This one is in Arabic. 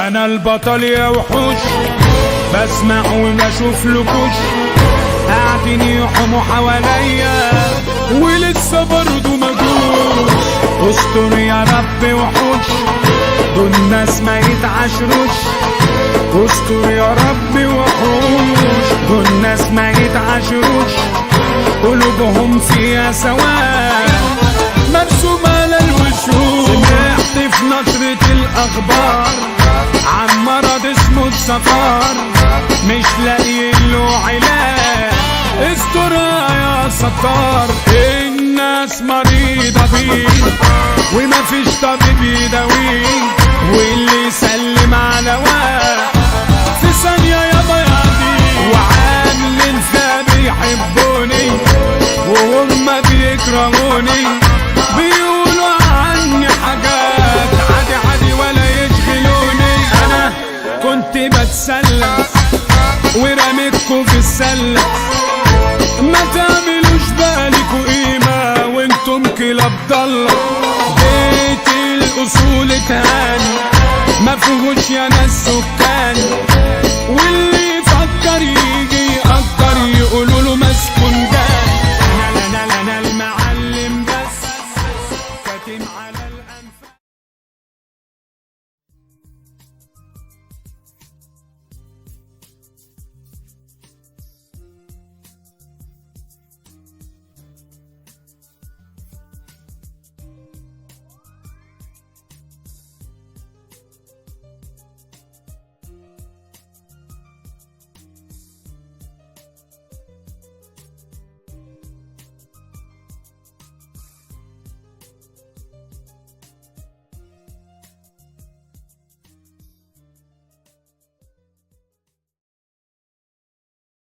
انا البطل يا وحوش، بسمع وبشوف لكوش قاعدين يحموا حواليا ولسه برضو مجوش. استر يا رب وحوش، دول ناس ما يتعاشروش. استر يا رب وحوش، دول ناس ما يتعاشروش. قلوبهم فيها سواد مرسومة على الوشوش. سمعت في نشرة الأخبار عن مرض اسمه السكر مش لاقيين له علاج. استرها يا ستار، الناس مريضة بيه ومفيش طبيب يداويه، واللي يسلم على واحد في ثانية يابا يعديه. وعاملين فيها بيحبوني وهم بيكرهوني، بيقولوا عني حاجات عادي عادي ولا يشغلوني. انا كنت بتسلى ورميتكوا في السلة، ما تعملوش بالكوا قيمة وانتم كلاب ضالة. بيت الاصول تاني ما فيهوش يا ناس سكان،